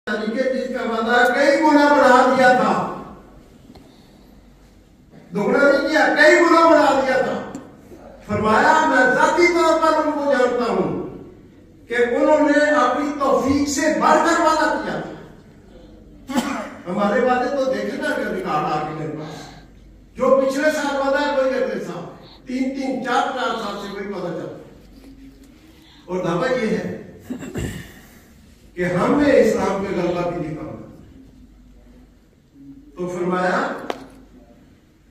چیز کا وعدہ کئی گنا بڑھا دیا تھا، دگنا نہیں کیا، کئی گنا بڑھا دیا تھا۔ فرمایا میں ذاتی طور پر ان کو جانتا ہوں کہ انہوں نے اپنی توفیق سے بڑھ کر وعدہ کیا تھا۔ ہمارے وعدے تو دیکھے نا کہ ریکارڈ آ کے میرے پاس، جو پچھلے سال وعدہ ہے وہی اگلے سال، 3 4 سال سے وہی وعدہ چلتا۔ اور دعویٰ یہ ہے کہ ہم نے اسلام پہ غلبہ بھی دکھانا۔ تو فرمایا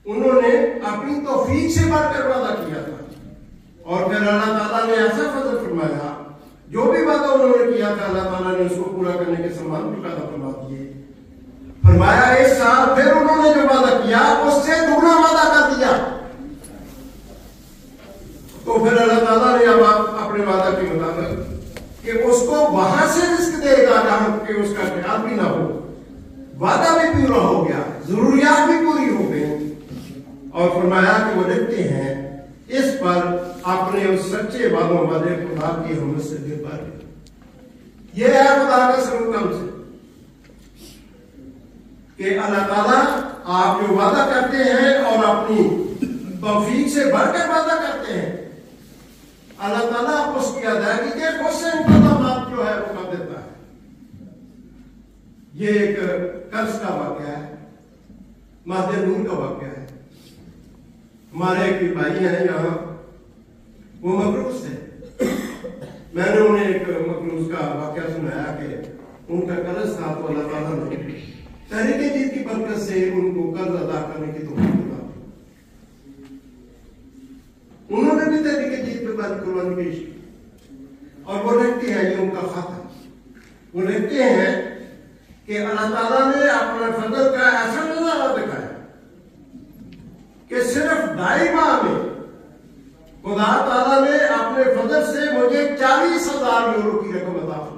انہوں نے اپنی توفیق سے بڑھ کر وعدہ کیا تھا، اور پھر اللہ تعالیٰ نے ایسا فضل فرمایا، جو بھی وعدہ انہوں نے کیا تھا اللہ تعالیٰ نے اس کو پورا کرنے کے سامان بھی پیدا فرما دیے۔ فرمایا اس سال پھر انہوں نے جو وعدہ کیا اس سے دگنا وعدہ کر دیا۔ تو پھر اللہ تعالیٰ نے اب اپنے وعدہ کے مطابق کہ اس کو وہاں سے رزق دے گا جہاں کہ اس کا خیال بھی نہ ہو، وعدہ بھی پورا ہو گیا، ضروریات بھی پوری ہو گئی۔ اور فرمایا کہ وہ لکھتے ہیں اس پر اپنے اس سچے وعدوں والے خدا کی ہم سے دل پر۔ یہ ہے خدا کا سلوک ہم سے کہ اللہ تعالیٰ آپ جو وعدہ کرتے ہیں اور اپنی توفیق سے بڑھ کر وعدہ کرتے ہیں، اللہ تعالیٰ اس کی ادائیگی کے خود سے انتظامات جو ہے وہ کر دیتا ہے۔ یہ ایک قرض کا واقعہ ہے، مہد نور کا واقعہ ہے۔ ہمارے ایک بھائی ہیں یہاں، وہ مقروض تھے، میں نے انہیں ایک مقروض کا واقعہ سنایا کہ ان کا قرض تھا، تو اللہ تعالیٰ نے تحریک جدید کی برکت سے ان کو قرض ادا کرنے کی توفیق دی۔ انہوں نے بھی تحریک جدید پہ بات قربانی پیش کی، اور وہ لکھتے ہیں، یہ ان کا خط ہے، وہ لکھتے ہیں کہ اللہ تعالیٰ نے اپنے فضل کا ایسا نظارہ دکھایا کہ صرف 2.5 ماہ میں خدا تعالیٰ نے اپنے فضل سے مجھے 40,000 یورو کی رقم عطا فرمائی۔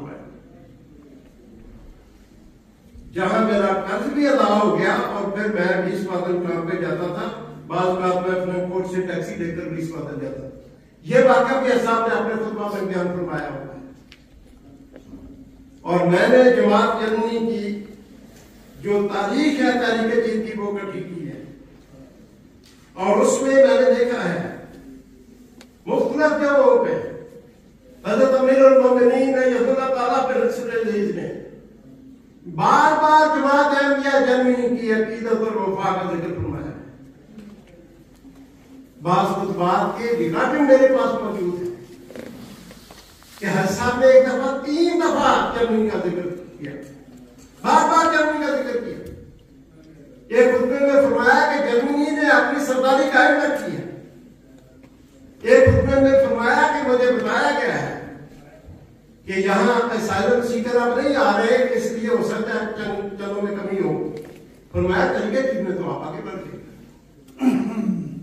جہاں میرا قرض بھی ادا ہو گیا، اور پھر میں 20 وطن کام پہ جاتا تھا، بعض اوقات میں اپنے کوٹ سے ٹیکسی لے کر 20 وطن جاتا تھا۔ یہ واقعہ بھی صاحب نے اپنے خطبہ میں بیان فرمایا ہوتا ہے۔ اور میں نے جماعت جرمنی کی جو تاریخ ہے تحریک جدید کی وہ اکٹھی کی ہے، اور اس میں نے دیکھا ہے مختلف جگہوں پہ حضرت امیر المومنین رضی اللہ تعالیٰ پہ عزیز نے بار بار جماعت احمدیہ جرمنی کی عقیدت اور وفا کا ذکر فرمایا ہے۔ بعض خطبات کے ریکارڈنگ میرے پاس موجود ہے کہ حضرت صاحب نے ایک دفعہ 3 دفعہ جرمنی کا ذکر کیا، بار بار جرمنی کا ذکر کیا۔ ایک خطبے میں فرمایا کہ جرمنی نے اپنی سرداری قائم رکھی ہے۔ ایک خطبے میں فرمایا کہ مجھے بتایا گیا ہے کہ یہاں اسائلم سیکر اب نہیں آ رہے، اس لیے ہو سکتا ہے چلوں میں کمی ہو۔ فرمایا طریقے جس میں تو آپ آگے بڑھ گئے۔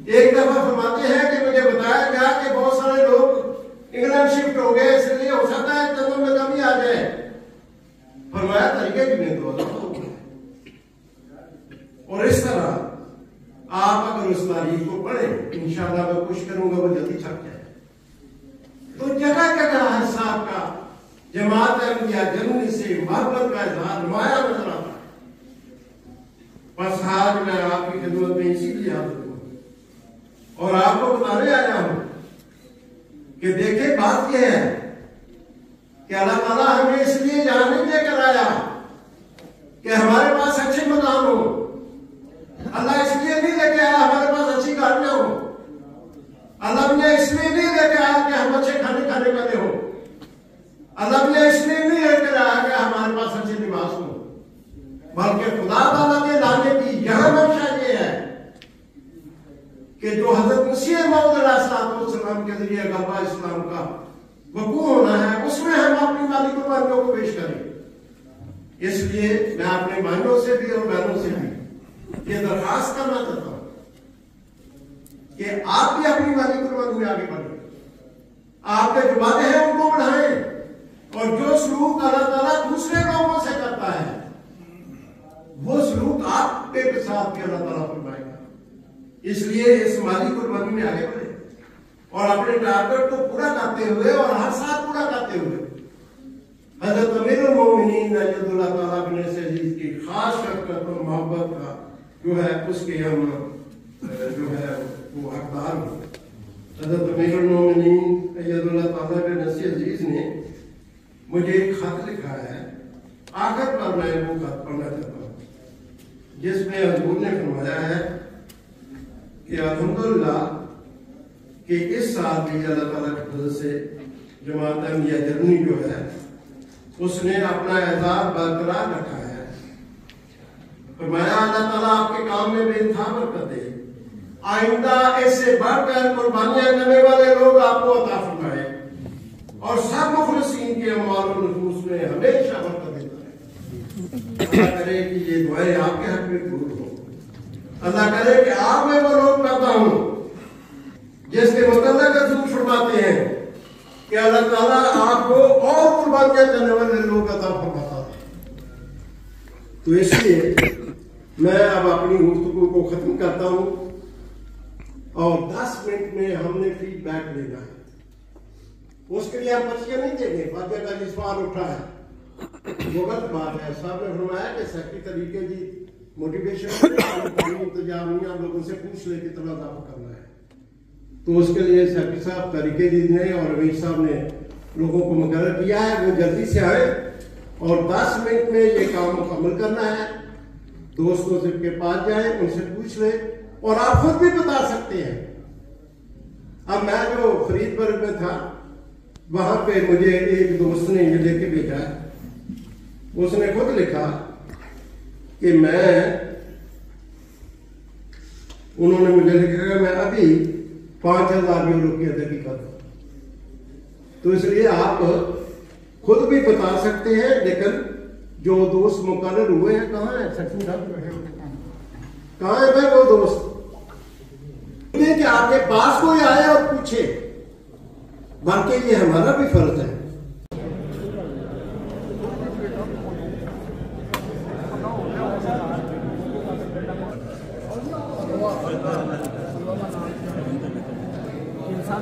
ایک دفعہ فرماتے ہیں کہ مجھے بتایا گیا کہ بہت سارے لوگ انگلینڈ شفٹ ہو گئے، اس لیے ہو سکتا ہے چلوں میں کمی آ جائے۔ فرمایا طریقے جس میں تو ہو گئے۔ اور اس طرح آپ اگر اس تاریخ کو پڑھیں، انشاءاللہ میں کوشش کروں گا وہ جلدی چھپ جائے۔ تو جگہ جگہ ہر صاحب کا جماعت احمدیہ جرمنی سے محبت کا اظہار نمایاں نظر آتا ہے۔ بس آج میں آپ کی خدمت میں اسی لیے حاضر ہوں اور آپ کو بتانے آیا ہوں کہ دیکھیں بات یہ ہے کہ اللہ تعالیٰ ہمیں اس لیے یہاں نہیں لے کر آیا کہ ہمارے پاس اچھے مکان ہو۔ اللہ اس لیے نہیں لے کے آیا ہمارے پاس اچھی گاڑیاں ہو۔ اللہ نے اس لیے نہیں لے کے آیا کہ ہم اچھے کھانے کھانے والے ہوں۔ اللہ نے اس لیے نہیں لے کے آیا کہ ہمارے پاس اچھے لباس ہوں، بلکہ خدا تعالیٰ کے لانے کی یہاں منشا یہ ہے کہ جو حضرت مسیح موعود علیہ السلام کے ذریعے غلبہ اسلام کا وقوع ہونا ہے، اس میں ہم اپنی مالی قربانیوں کو پیش کریں۔ اس لیے میں اپنے بھائیوں سے بھی اور بہنوں سے بھی یہ درخواست کرنا چاہتا ہوں کہ آپ بھی اپنی مالی قربانی میں آگے بڑھیں، آپ کے جو وعدے ہیں ان کو بڑھائیں، اور جو سلوک اللہ تعالیٰ دوسرے لوگوں سے کرتا ہے وہ سلوک آپ کے ساتھ بھی اللہ تعالیٰ فرمائے گا۔ اس لیے اس مالی قربانی میں آگے بڑھیں اور اپنے ٹارگٹ کو پورا کرتے ہوئے اور ہر سال پورا کرتے ہوئے حضرت امیر المومنین ایداللہ تعالیٰ بن عزیز کی خاص شفقت اور محبت کا جو ہے اس کے ہم جو ہے وہ حقدار ہوں۔ حضرت امیر المومنین ایداللہ تعالیٰ بن عزیز نے مجھے ایک خط لکھا ہے، آخر پر میں وہ خط پڑھنا چاہتا ہوں، جس میں حضور نے فرمایا ہے کہ الحمدللہ کہ اس سال بھی اللہ تعالیٰ کی فضل سے جماعت احمدیہ جرمنی جو ہے اس نے اپنا اعزاز برقرار رکھا ہے۔ فرمایا اللہ تعالیٰ آپ کے کام میں بے انتہا برکت دے، آئندہ اس سے بڑھ کر قربانیاں کرنے والے لوگ آپ کو عطا فرمائے، اور سب مخلصین کے اعمال و نفوس میں ہمیشہ برکت دیتا ہے۔ اللہ کرے کہ یہ دعائیں آپ کے حق میں قبول ہوں۔ اللہ کرے کہ آپ میں وہ لوگ پیدا ہوں جس کے متعلق حضور فرماتے ہیں کہ اللہ تعالیٰ آپ کو اور قربانیاں کرنے والے لوگ عطا فرماتا ہے۔ تو اس لیے میں اب اپنی گفتگو کو ختم کرتا ہوں، اور 10 منٹ میں ہم نے فیڈ بیک لینا ہے۔ اس کے لیے ہم پرچیاں نہیں دیں گے۔ فاتحہ کا جو سوال اٹھا ہے وہ غلط بات ہے۔ صاحب نے فرمایا کہ سیکٹری طریقے جی موٹیویشن انتظامیہ لوگوں سے پوچھ لے کتنا اضافہ کرنا ہے، تو اس کے لیے سیکٹری صاحب طریقے جی نے اور امیر صاحب نے لوگوں کو مقرر کیا ہے، وہ جلدی سے آئے اور 10 منٹ میں یہ کام مکمل کرنا ہے۔ دوستوں سے کے پاس جائیں، ان سے پوچھ لیں، اور آپ خود بھی بتا سکتے ہیں۔ اب میں جو فرید برگ میں تھا وہاں پہ مجھے ایک دوست نے یہ لے کے بھیجا، اس نے خود لکھا کہ انہوں نے مجھے لکھا کہ میں ابھی 5000 یورو کی ادائیگی کر دوں۔ تو اس لیے آپ خود بھی بتا سکتے ہیں، لیکن جو دوست مقرر ہوئے ہیں کہاں ہیں؟ کہاں ہے بھائی وہ دوست؟ کہ آپ کے پاس کوئی آئے اور پوچھے، باقی یہ ہمارا بھی فرض ہے۔ انسان